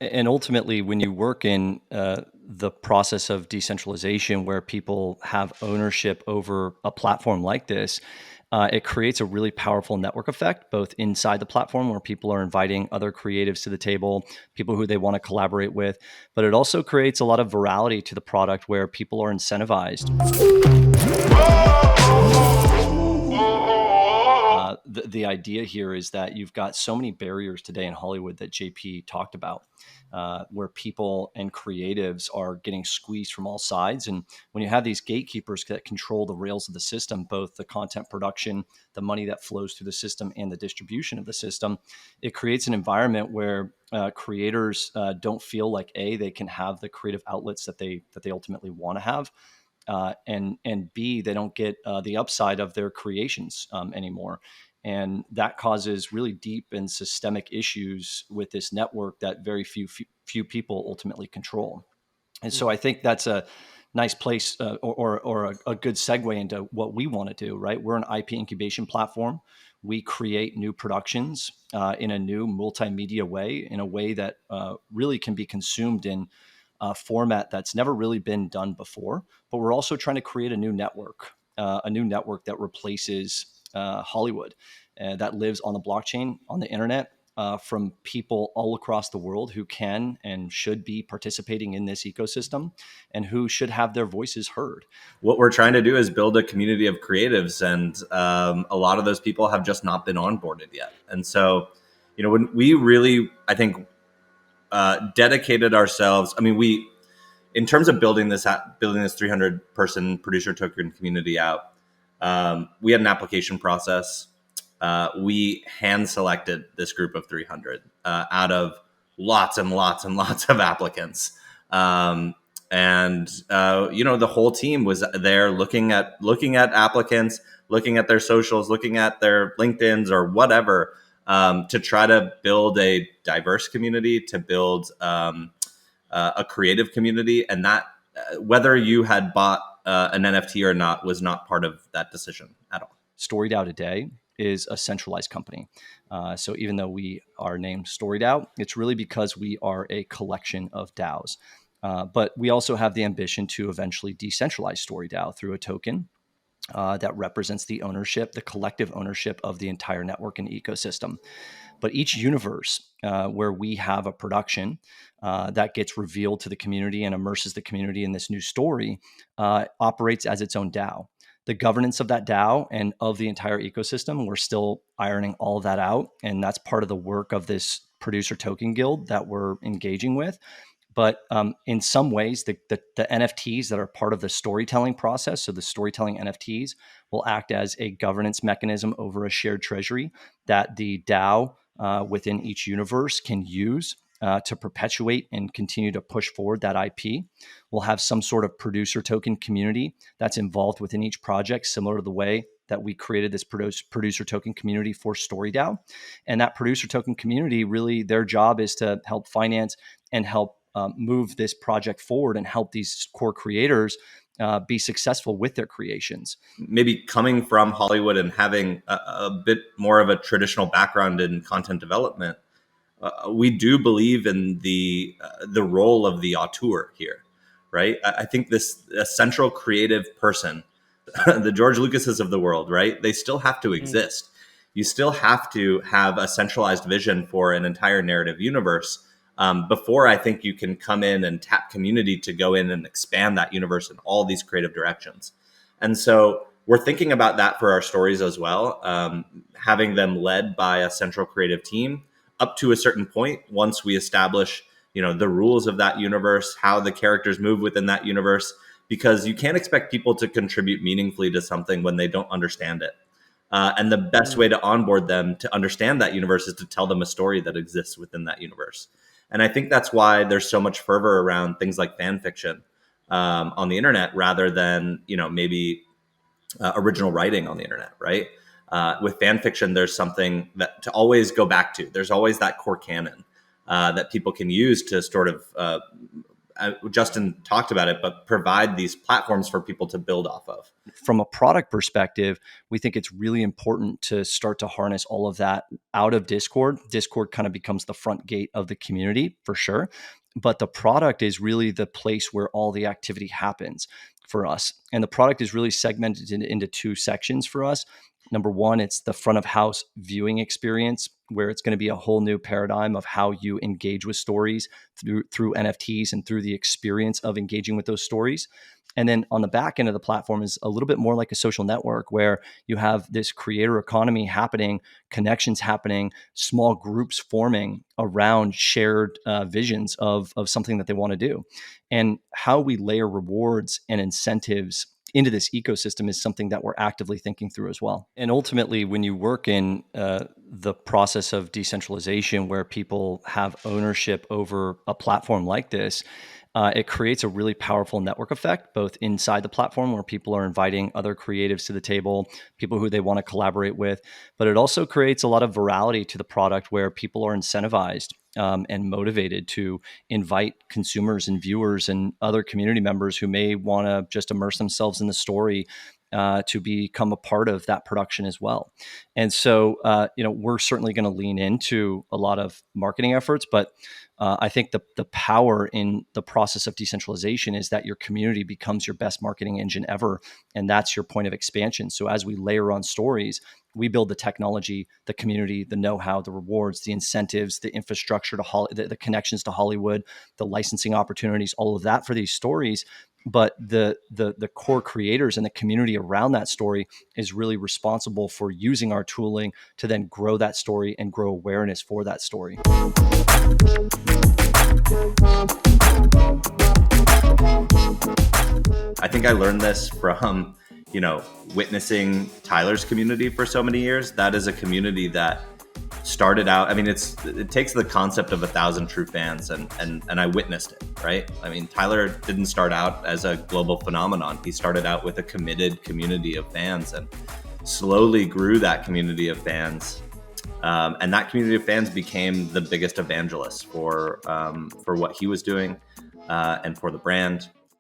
And ultimately, when you work in the process of decentralization, where people have ownership over a platform like this, it creates a really powerful network effect, both inside the platform where people are inviting other creatives to the table, people who they want to collaborate with, but it also creates a lot of virality to the product where people are incentivized. The idea here is that you've got so many barriers today in Hollywood that JP talked about, where people and creatives are getting squeezed from all sides. And when you have these gatekeepers that control the rails of the system, both the content production, the money that flows through the system, and the distribution of the system, it creates an environment where creators don't feel like they can have the creative outlets that they ultimately want to have. And B, they don't get the upside of their creations anymore. And that causes really deep and systemic issues with this network that very few people ultimately control. And so I think that's a nice place or a good segue into what we want to do, right? We're an IP incubation platform. We create new productions in a new multimedia way, in a way that really can be consumed in a format that's never really been done before. But we're also trying to create a new network that replaces Hollywood, that lives on the blockchain, on the internet, from people all across the world who can and should be participating in this ecosystem and who should have their voices heard. What we're trying to do is build a community of creatives, and a lot of those people have just not been onboarded yet. And so, when we really, I think, dedicated ourselves, in terms of building this 300 person producer token community out, we had an application process. We hand selected this group of 300 out of lots and lots and lots of applicants. The whole team was there looking at applicants, looking at their socials, looking at their LinkedIn's or whatever, to try to build a diverse community, to build a creative community. And that, whether you had bought an NFT or not, was not part of that decision at all. StoryDAO today is a centralized company. So even though we are named StoryDAO, it's really because we are a collection of DAOs. But we also have the ambition to eventually decentralize StoryDAO through a token that represents the collective ownership of the entire network and ecosystem. But each universe where we have a production that gets revealed to the community and immerses the community in this new story operates as its own DAO. The governance of that DAO and of the entire ecosystem, we're still ironing all of that out. And that's part of the work of this producer token guild that we're engaging with. But in some ways, the NFTs that are part of the storytelling process, so the storytelling NFTs, will act as a governance mechanism over a shared treasury that the DAO within each universe can use to perpetuate and continue to push forward that IP. We'll have some sort of producer token community that's involved within each project, similar to the way that we created this producer token community for StoryDAO. And that producer token community, really, their job is to help finance and help move this project forward and help these core creators be successful with their creations. Maybe coming from Hollywood and having a bit more of a traditional background in content development, we do believe in the role of the auteur here, right? I think a central creative person, the George Lucases of the world, right? They still have to exist. You still have to have a centralized vision for an entire narrative universe before I think you can come in and tap community to go in and expand that universe in all these creative directions. And so we're thinking about that for our stories as well, having them led by a central creative team up to a certain point. Once we establish, the rules of that universe, how the characters move within that universe, because you can't expect people to contribute meaningfully to something when they don't understand it. And the best way to onboard them to understand that universe is to tell them a story that exists within that universe. And I think that's why there's so much fervor around things like fan fiction on the internet, rather than, maybe original writing on the internet, right? With fan fiction, there's something that to always go back to. There's always that core canon that people can use to sort of Justin talked about it, but provide these platforms for people to build off of. From a product perspective, we think it's really important to start to harness all of that out of Discord. Discord kind of becomes the front gate of the community for sure. But the product is really the place where all the activity happens for us. And the product is really segmented into two sections for us. Number one, it's the front of house viewing experience, where it's going to be a whole new paradigm of how you engage with stories through NFTs and through the experience of engaging with those stories. And then on the back end of the platform is a little bit more like a social network where you have this creator economy happening, connections happening, small groups forming around shared visions of something that they want to do. And how we layer rewards and incentives into this ecosystem is something that we're actively thinking through as well. And ultimately, when you work in the process of decentralization where people have ownership over a platform like this, it creates a really powerful network effect, both inside the platform where people are inviting other creatives to the table, people who they want to collaborate with, but it also creates a lot of virality to the product where people are incentivized and motivated to invite consumers and viewers and other community members who may want to just immerse themselves in the story to become a part of that production as well. And so, we're certainly going to lean into a lot of marketing efforts, but I think the power in the process of decentralization is that your community becomes your best marketing engine ever, and that's your point of expansion. So as we layer on stories, we build the technology, the community, the know-how, the rewards, the incentives, the infrastructure the connections to Hollywood, the licensing opportunities, all of that for these stories. But the core creators and the community around that story is really responsible for using our tooling to then grow that story and grow awareness for that story. I think I learned this from, witnessing Tyler's community for so many years. That is a community that started out. I mean, it takes the concept of 1,000 true fans, and I witnessed it, right? I mean, Tyler didn't start out as a global phenomenon. He started out with a committed community of fans and slowly grew that community of fans. And that community of fans became the biggest evangelists for what he was doing and for the brand.